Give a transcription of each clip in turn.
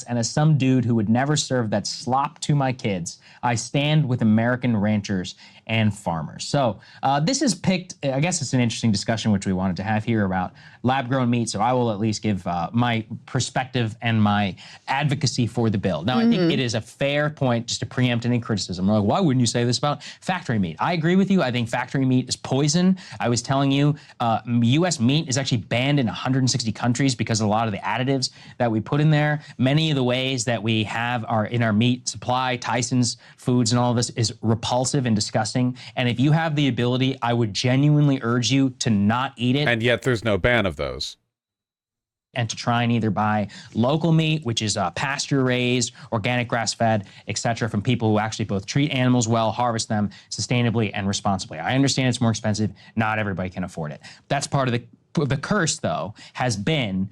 And as some dude who would never serve that slop to my kids, I stand with American ranchers and farmers. So this is picked, I guess it's an interesting discussion which we wanted to have here about lab-grown meat, so I will at least give my perspective and my advocacy for the bill. Now, I think it is a fair point just to preempt any criticism. We're like, why wouldn't you say this about factory meat? I agree with you. I think factory meat is poison. I was telling you, U.S. meat is actually banned in 160 countries because of a lot of the additives that we put in there. Many of the ways that we have in our meat supply, Tyson's Foods and all of this is repulsive and disgusting. And if you have the ability, I would genuinely urge you to not eat it. And yet there's no ban of those. And to try and either buy local meat, which is pasture raised, organic, grass-fed, etc., from people who actually both treat animals well, harvest them sustainably and responsibly. I understand it's more expensive. Not everybody can afford it. That's part of the curse, though, has been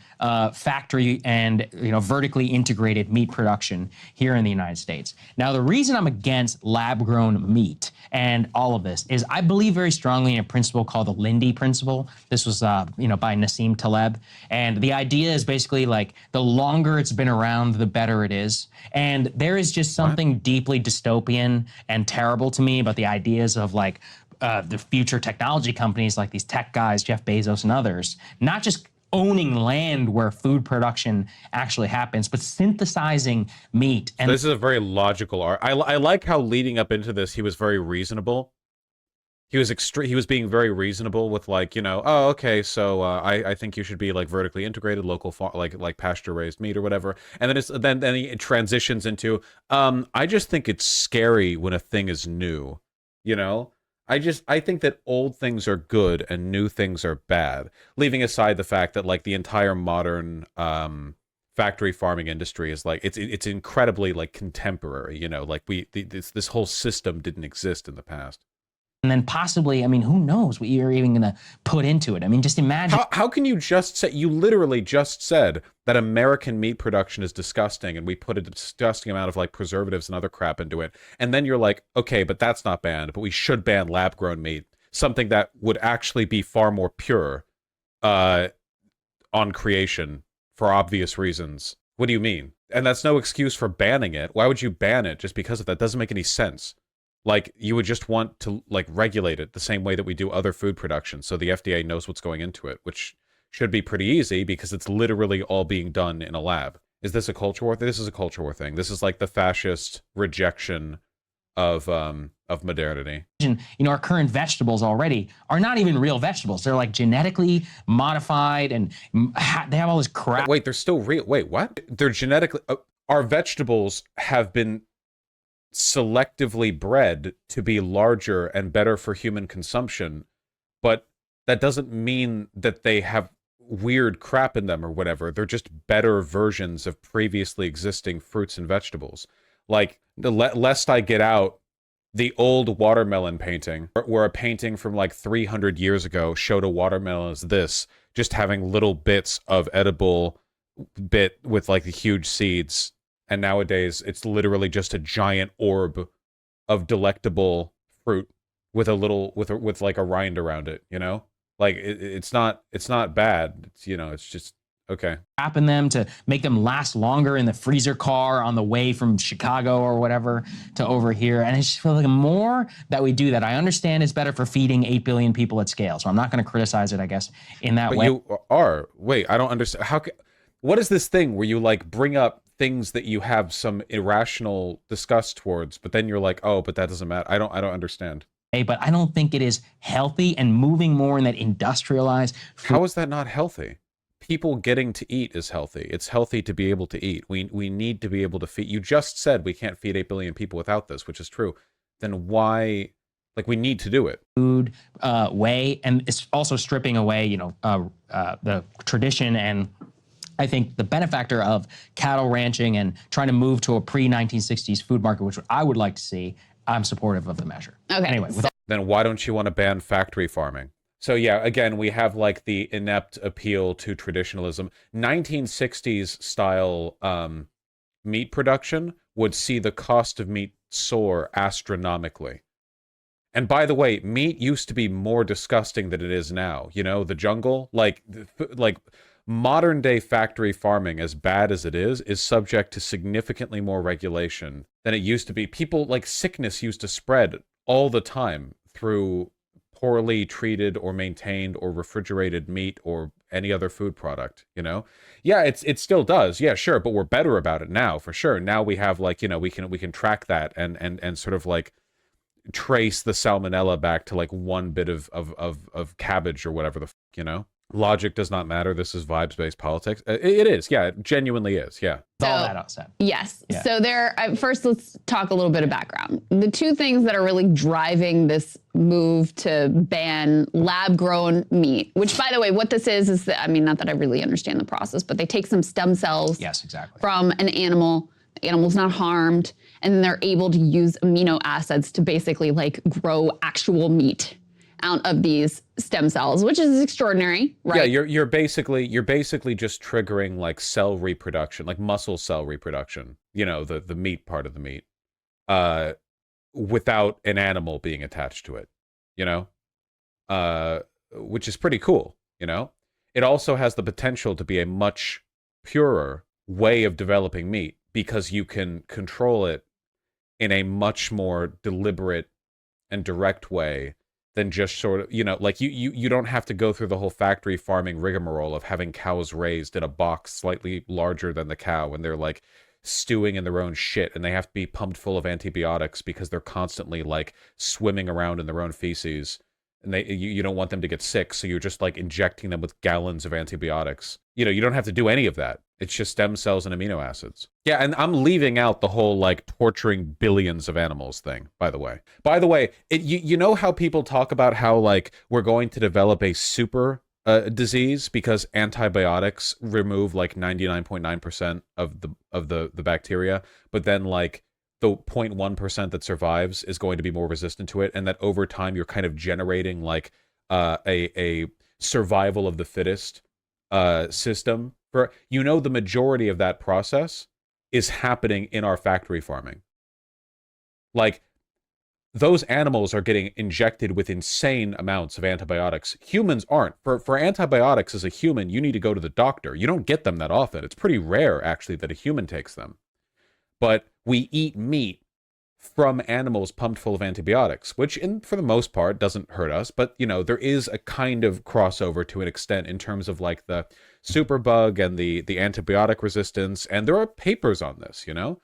factory and vertically integrated meat production here in the United States. Now, the reason I'm against lab-grown meat and all of this is I believe very strongly in a principle called the Lindy principle. This was, by Nassim Taleb, and the idea is basically like the longer it's been around, the better it is. And there is just something deeply dystopian and terrible to me about the ideas of like the future technology companies like these tech guys, Jeff Bezos and others, not just owning land where food production actually happens, but synthesizing meat. And this is a very logical art. I like how leading up into this, he was very reasonable. He was being very reasonable with like, oh, okay, so I think you should be like vertically integrated, local like pasture raised meat or whatever. And then then he transitions into I just think it's scary when a thing is new, I think that old things are good and new things are bad, leaving aside the fact that like the entire modern factory farming industry is like it's incredibly like contemporary, like this whole system didn't exist in the past. And then possibly, who knows what you're even going to put into it? Just imagine. How can you just say, you literally just said that American meat production is disgusting and we put a disgusting amount of like preservatives and other crap into it. And then you're like, okay, but that's not banned, but we should ban lab grown meat, something that would actually be far more pure on creation for obvious reasons. What do you mean? And that's no excuse for banning it. Why would you ban it just because of that? Doesn't make any sense. Like, you would just want to, like, regulate it the same way that we do other food production, so the FDA knows what's going into it, which should be pretty easy because it's literally all being done in a lab. Is this a culture war? This is a culture war thing. This is like the fascist rejection of modernity. Our current vegetables already are not even real vegetables. They're like genetically modified and they have all this crap. Wait, they're still real. Wait, what? They're genetically... our vegetables have been selectively bred to be larger and better for human consumption, but that doesn't mean that they have weird crap in them or whatever. They're just better versions of previously existing fruits and vegetables. Like, lest I get out the old watermelon painting, where a painting from like 300 years ago showed a watermelon as this, just having little bits of edible bit with like the huge seeds. And nowadays, it's literally just a giant orb of delectable fruit with a little, with like a rind around it, Like, it's not bad. It's, it's just, okay. Wrapping them to make them last longer in the freezer car on the way from Chicago or whatever to over here. And I just feel like the more that we do that, I understand it's better for feeding 8 billion people at scale. So I'm not going to criticize it, I guess, in that way. You are. Wait, I don't understand. What is this thing where you like bring up things that you have some irrational disgust towards, but then you're like, oh, but that doesn't matter. I don't understand. But I don't think it is healthy, and moving more in that industrialized food. How is that not healthy? People getting to eat is healthy. It's healthy to be able to eat. We need to be able to feed. You just said we can't feed 8 billion people without this, which is true. Then why, like, we need to do it. Food way, and it's also stripping away, the tradition and I think the benefactor of cattle ranching and trying to move to a pre-1960s food market, which I would like to see, I'm supportive of the measure. Okay. Anyway. Then why don't you want to ban factory farming? So yeah, again, we have like the inept appeal to traditionalism. 1960s style meat production would see the cost of meat soar astronomically. And by the way, meat used to be more disgusting than it is now. The jungle, like modern day factory farming, as bad as it is subject to significantly more regulation than it used to be. People, like, sickness used to spread all the time through poorly treated or maintained or refrigerated meat or any other food product, you know? Yeah, it still does. Yeah, sure, but we're better about it now, for sure. Now we have, like, you know, we can track that and sort of like trace the salmonella back to like one bit of cabbage or whatever the you know. Logic does not matter. This is vibes-based politics. It is. Yeah, it genuinely is. Yeah. All that upset. Yes. Yeah. So first, let's talk a little bit of background. The two things that are really driving this move to ban lab-grown meat, which, by the way, what this is that, I mean, not that I really understand the process, but they take some stem cells Yes, exactly. from an animal. The animal's not harmed, and then they're able to use amino acids to basically like grow actual meat out of these stem cells, which is extraordinary, right? Yeah, you're basically just triggering like cell reproduction, like muscle cell reproduction. You know, the meat part of the meat, without an animal being attached to it. You know, which is pretty cool. You know, it also has the potential to be a much purer way of developing meat because you can control it in a much more deliberate and direct way than just sort of, you know, like you don't have to go through the whole factory farming rigmarole of having cows raised in a box slightly larger than the cow, and they're like stewing in their own shit, and they have to be pumped full of antibiotics because they're constantly like swimming around in their own feces, and you don't want them to get sick, so you're just like injecting them with gallons of antibiotics. You know, you don't have to do any of that. It's just stem cells and amino acids. Yeah, and I'm leaving out the whole like torturing billions of animals thing, by the way. By the way, you know how people talk about how like we're going to develop a super disease because antibiotics remove like 99.9% of the bacteria, but then like the 0.1% that survives is going to be more resistant to it, and that over time you're kind of generating like a survival of the fittest system. For, you know, the majority of that process is happening in our factory farming. Like, those animals are getting injected with insane amounts of antibiotics. Humans aren't. For antibiotics as a human, you need to go to the doctor. You don't get them that often. It's pretty rare, actually, that a human takes them. But we eat meat from animals pumped full of antibiotics, which for the most part doesn't hurt us, but you know, there is a kind of crossover to an extent in terms of like the superbug and the antibiotic resistance, and there are papers on this, you know.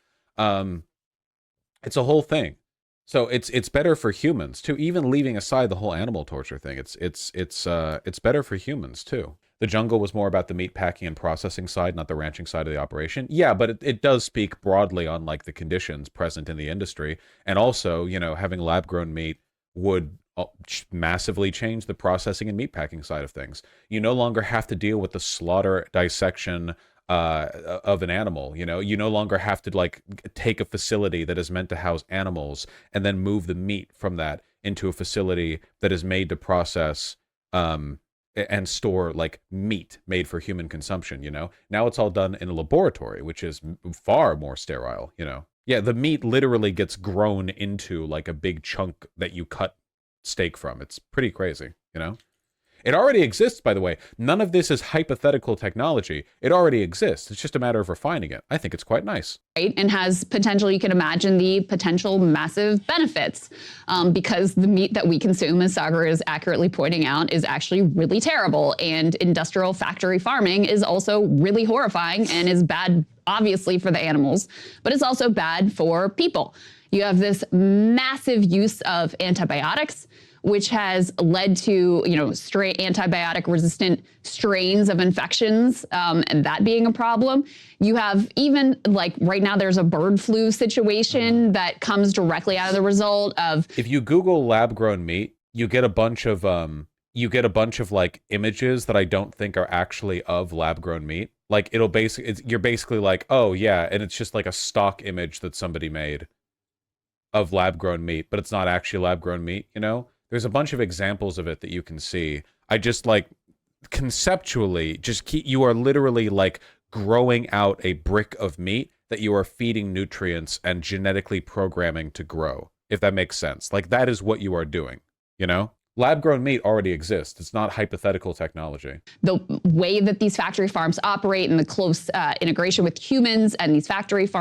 It's a whole thing. So it's better for humans too, even leaving aside the whole animal torture thing. It's better for humans too. The jungle was more about the meat packing and processing side, not the ranching side of the operation. Yeah, but it does speak broadly on like the conditions present in the industry. And also, you know, having lab-grown meat would massively change the processing and meat packing side of things. You no longer have to deal with the slaughter dissection of an animal. You know, you no longer have to like take a facility that is meant to house animals and then move the meat from that into a facility that is made to process and store like meat made for human consumption. You know, now it's all done in a laboratory, which is far more sterile. You know, yeah, the meat literally gets grown into like a big chunk that you cut steak from. It's pretty crazy. You know, it already exists, by the way. None of this is hypothetical technology. It already exists. It's just a matter of refining it. I think it's quite nice. Right, and has potential, you can imagine the potential massive benefits because the meat that we consume, as Sagar is accurately pointing out, is actually really terrible. And industrial factory farming is also really horrifying and is bad, obviously, for the animals, but it's also bad for people. You have this massive use of antibiotics, which has led to, you know, antibiotic resistant strains of infections, and that being a problem. You have even like right now there's a bird flu situation that comes directly out of the result of. If you Google lab grown meat, you get a bunch of like images that I don't think are actually of lab grown meat. Like you're basically like, oh yeah, and it's just like a stock image that somebody made of lab grown meat, but it's not actually lab grown meat, you know? There's a bunch of examples of it that you can see. I just like conceptually you are literally like growing out a brick of meat that you are feeding nutrients and genetically programming to grow, if that makes sense. Like that is what you are doing, you know? Lab-grown meat already exists. It's not hypothetical technology. The way that these factory farms operate and the close integration with humans and these factory farms